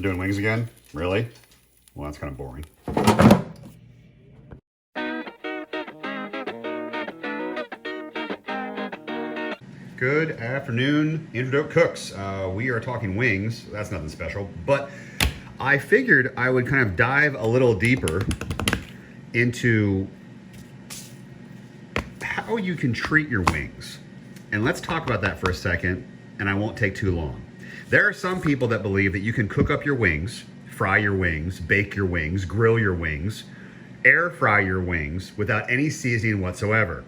We're doing wings again? Really? Well, that's kind of boring. Good afternoon, Doak cooks. We are talking wings. That's nothing special, but I figured I would kind of dive a little deeper into how you can treat your wings. And let's talk about that for a second, and I won't take too long. There are some people that believe that you can cook up your wings, fry your wings, bake your wings, grill your wings, air fry your wings without any seasoning whatsoever.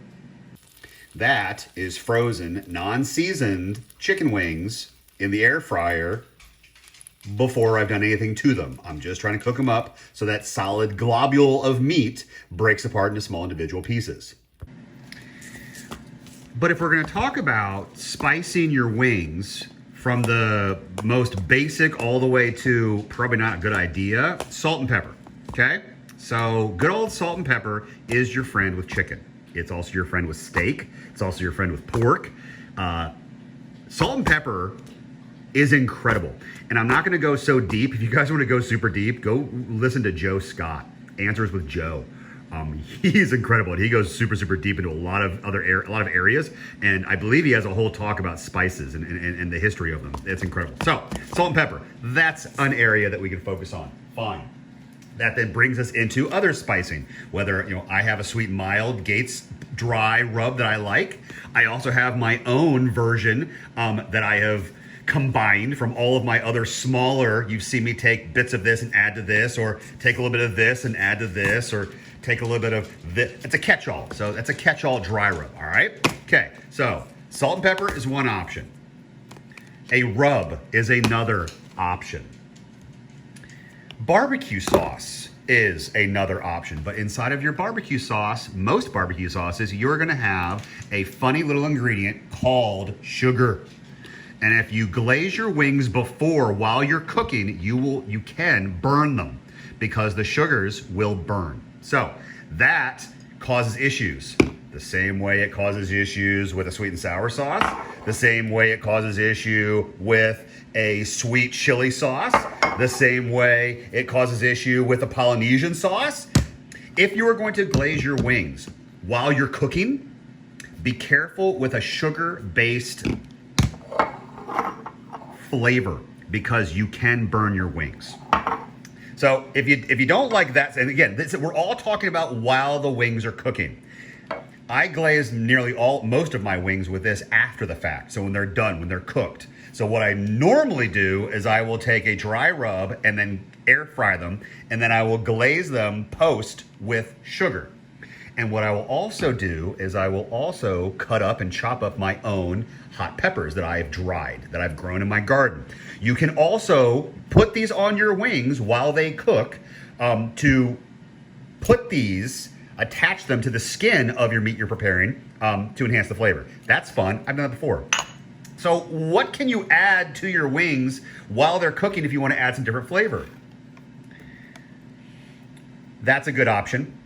That is frozen, non-seasoned chicken wings in the air fryer before I've done anything to them. I'm just trying to cook them up so that solid globule of meat breaks apart into small individual pieces. But if we're going to talk about spicing your wings from the most basic all the way to probably not a good idea, salt and pepper, okay? So good old salt and pepper is your friend with chicken. It's also your friend with steak. It's also your friend with pork. Salt and pepper is incredible. And I'm not gonna go so deep. If you guys wanna go super deep, go listen to Joe Scott, Answers with Joe. He's incredible, and he goes super, super deep into a lot of areas. And I believe he has a whole talk about spices and the history of them. It's incredible. So, salt and pepper, that's an area that we can focus on. Fine. That then brings us into other spicing. Whether, I have a sweet and mild Gates dry rub that I like. I also have my own version that I have combined from all of my other smaller, you've seen me take bits of this and add to this, or take a little bit of this and add to this, or take a little bit of this. It's a catch-all. So that's a catch-all dry rub, all right? Okay, so salt and pepper is one option. A rub is another option. Barbecue sauce is another option, but inside of your barbecue sauce, most barbecue sauces, you're gonna have a funny little ingredient called sugar. And if you glaze your wings before, while you're cooking, you can burn them because the sugars will burn. So that causes issues. The same way it causes issues with a sweet and sour sauce, the same way it causes issue with a sweet chili sauce, the same way it causes issue with a Polynesian sauce. If you are going to glaze your wings while you're cooking, be careful with a sugar-based flavor because you can burn your wings. So if you don't like that, and again, we're all talking about while the wings are cooking. I glaze most of my wings with this after the fact. So when they're done, when they're cooked. So what I normally do is I will take a dry rub and then air fry them, and then I will glaze them post with sugar. And what I will also do is I will also cut up and chop up my own hot peppers that I've dried, that I've grown in my garden. You can also put these on your wings while they cook to put these, attach them to the skin of your meat you're preparing to enhance the flavor. That's fun. I've done that before. So what can you add to your wings while they're cooking if you want to add some different flavor? That's a good option.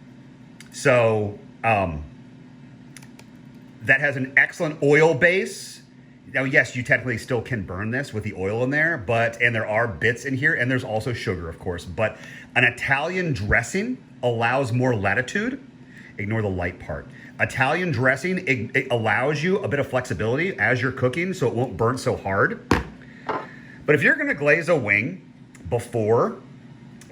So that has an excellent oil base. Now, yes, you technically still can burn this with the oil in there, and there are bits in here, and there's also sugar, of course. But an Italian dressing allows more latitude. Ignore the light part. Italian dressing, it allows you a bit of flexibility as you're cooking, so it won't burn so hard. But if you're gonna glaze a wing before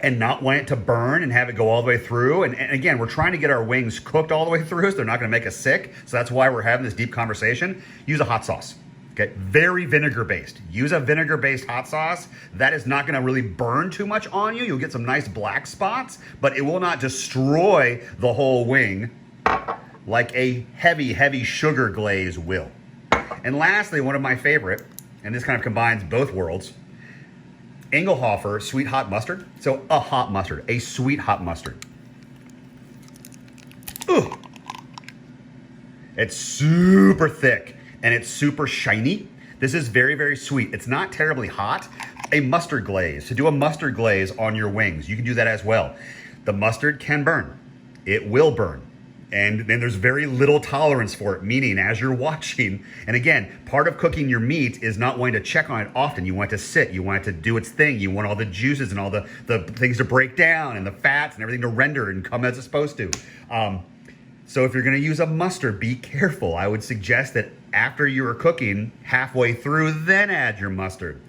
and not want it to burn and have it go all the way through, and again, we're trying to get our wings cooked all the way through, so they're not gonna make us sick, so that's why we're having this deep conversation, use a hot sauce. Okay, very vinegar-based. Use a vinegar-based hot sauce. That is not gonna really burn too much on you. You'll get some nice black spots, but it will not destroy the whole wing like a heavy, heavy sugar glaze will. And lastly, one of my favorite, and this kind of combines both worlds, Engelhofer sweet hot mustard. So a hot mustard, a sweet hot mustard. Ugh. It's super thick and it's super shiny. This is very, very sweet. It's not terribly hot. A mustard glaze, to do a mustard glaze on your wings, you can do that as well. The mustard can burn. It will burn. And then there's very little tolerance for it, meaning as you're watching, and again, part of cooking your meat is not wanting to check on it often. You want it to sit, you want it to do its thing, you want all the juices and all the things to break down and the fats and everything to render and come as it's supposed to. So if you're gonna use a mustard, be careful. I would suggest that after you are cooking, halfway through, then add your mustard.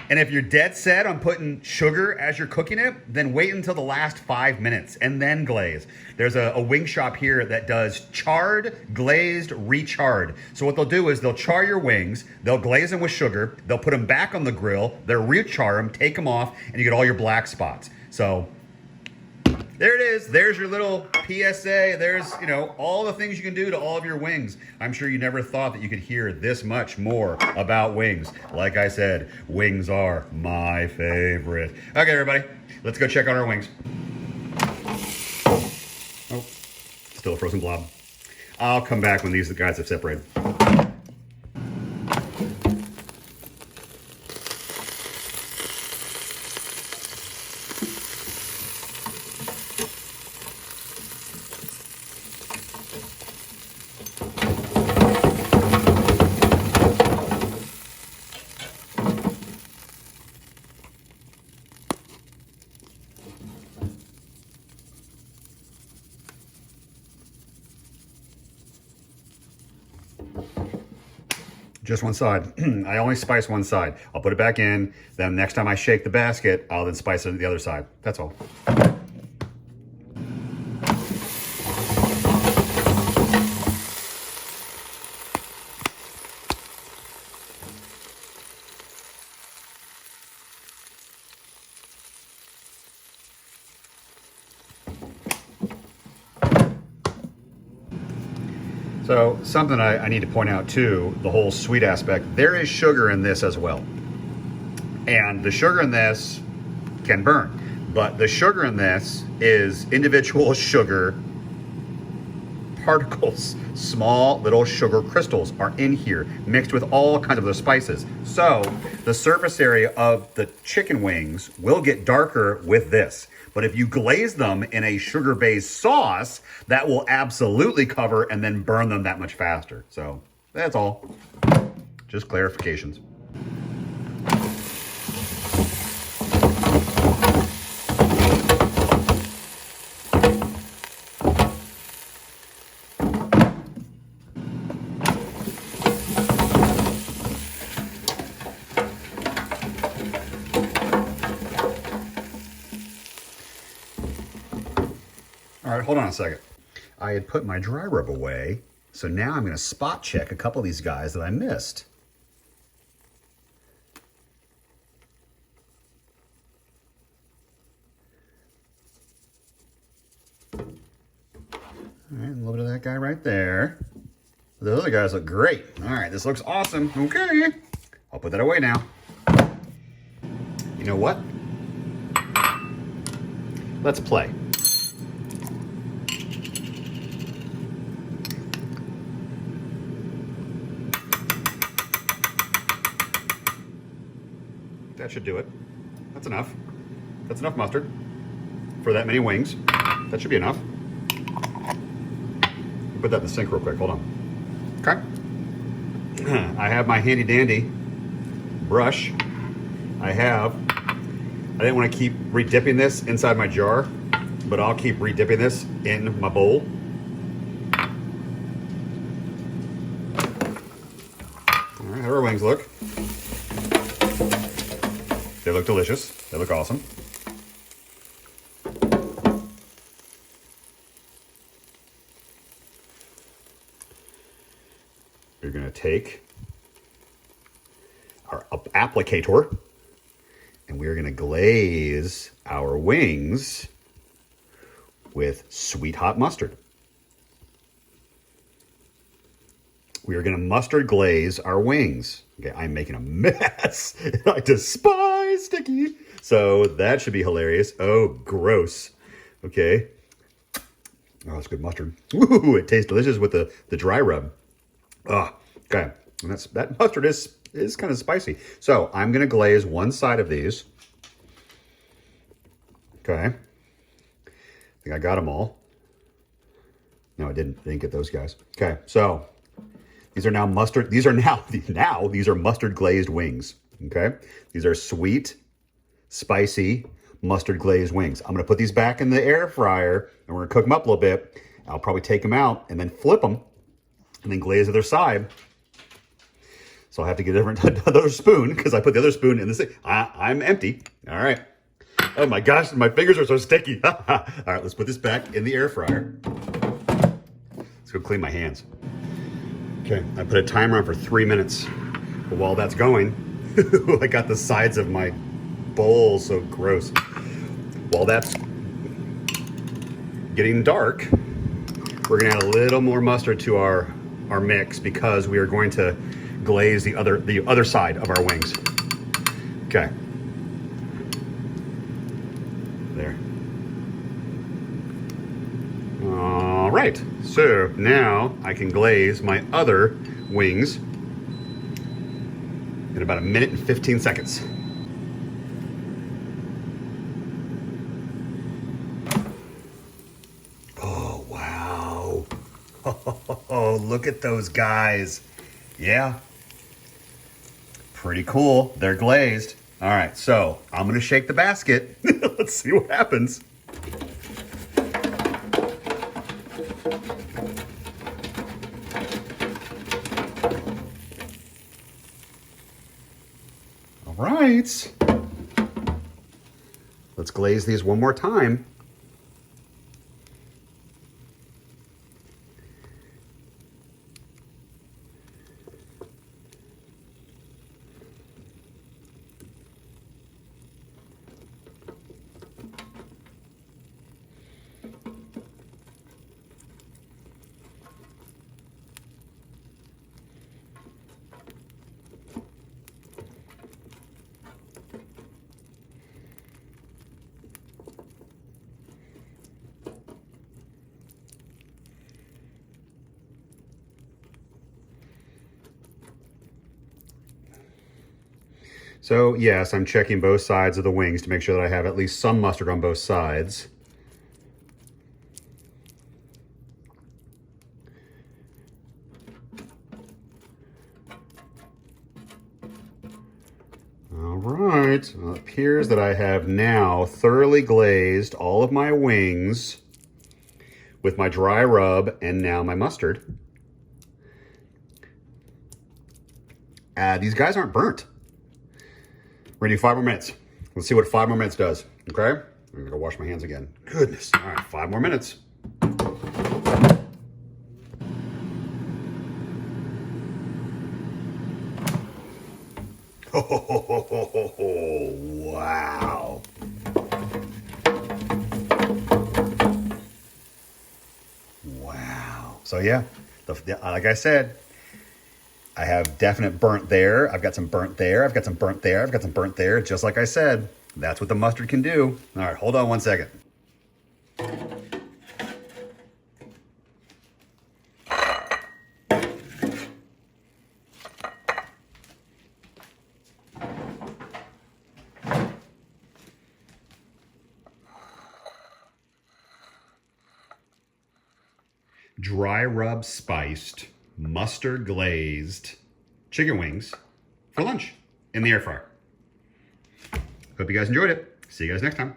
And if you're dead set on putting sugar as you're cooking it, then wait until the last 5 minutes and then glaze. There's a wing shop here that does charred, glazed, recharred. So what they'll do is they'll char your wings, they'll glaze them with sugar, they'll put them back on the grill, they'll rechar them, take them off, and you get all your black spots. So there it is. There's your little PSA. There's, you know, all the things you can do to all of your wings. I'm sure you never thought that you could hear this much more about wings. Like I said, wings are my favorite. Okay, everybody, let's go check on our wings. Oh, still a frozen blob. I'll come back when these guys have separated. Just one side. I only spice one side. I'll put it back in, then next time I shake the basket, I'll then spice it the other side. That's all. So something I need to point out too, the whole sweet aspect, there is sugar in this as well. And the sugar in this can burn, but the sugar in this is individual sugar particles. Small little sugar crystals are in here mixed with all kinds of other spices. So the surface area of the chicken wings will get darker with this. But if you glaze them in a sugar-based sauce, that will absolutely cover and then burn them that much faster. So that's all. Just clarifications. All right, hold on a second. I had put my dry rub away, so now I'm gonna spot check a couple of these guys that I missed. All right, a little bit of that guy right there. The other guys look great. All right, this looks awesome. Okay, I'll put that away now. You know what? Let's play. That should do it. That's enough. That's enough mustard for that many wings. That should be enough. Put that in the sink real quick. Hold on. Okay. I have my handy dandy brush. I didn't want to keep redipping this inside my jar, but I'll keep redipping this in my bowl. All right, how our wings look. They look delicious. They look awesome. You're going to take our applicator and we're going to glaze our wings with sweet hot mustard. We are going to mustard glaze our wings. Okay, I'm making a mess. I despise sticky. So that should be hilarious. Oh, gross. Okay. Oh, that's good mustard. Ooh, it tastes delicious with the dry rub. Oh, okay. And that mustard is kind of spicy. So I'm going to glaze one side of these. Okay. I think I got them all. No, I didn't get those guys. Okay, so these are now mustard. These are now these are mustard glazed wings. Okay, these are sweet, spicy mustard glazed wings. I'm gonna put these back in the air fryer and we're gonna cook them up a little bit. I'll probably take them out and then flip them and then glaze the other side. So I'll have to get another spoon because I put the other spoon in the sink. I'm empty. All right. Oh my gosh, my fingers are so sticky. All right, let's put this back in the air fryer. Let's go clean my hands. Okay, I put a timer on for 3 minutes. But while that's going, I got the sides of my bowl so gross. While that's getting dark, we're gonna add a little more mustard to our mix because we are going to glaze the other side of our wings. Okay. There. All right, so now I can glaze my other wings in about 1 minute and 15 seconds. Oh, wow. Oh, look at those guys. Yeah. Pretty cool. They're glazed. All right, so I'm gonna shake the basket. Let's see what happens. All right. Let's glaze these one more time. So yes, I'm checking both sides of the wings to make sure that I have at least some mustard on both sides. All right, well, it appears that I have now thoroughly glazed all of my wings with my dry rub and now my mustard. These guys aren't burnt. We're gonna do 5 more minutes. Let's see what 5 more minutes does, okay? I'm gonna go wash my hands again. Goodness, all right, 5 more minutes. Oh, wow. Wow. So yeah, like I said, I have definite burnt there. I've got some burnt there. I've got some burnt there. I've got some burnt there. Just like I said, that's what the mustard can do. All right, hold on 1 second. Dry rub spiced, mustard glazed chicken wings for lunch in the air fryer. Hope you guys enjoyed it. See you guys next time.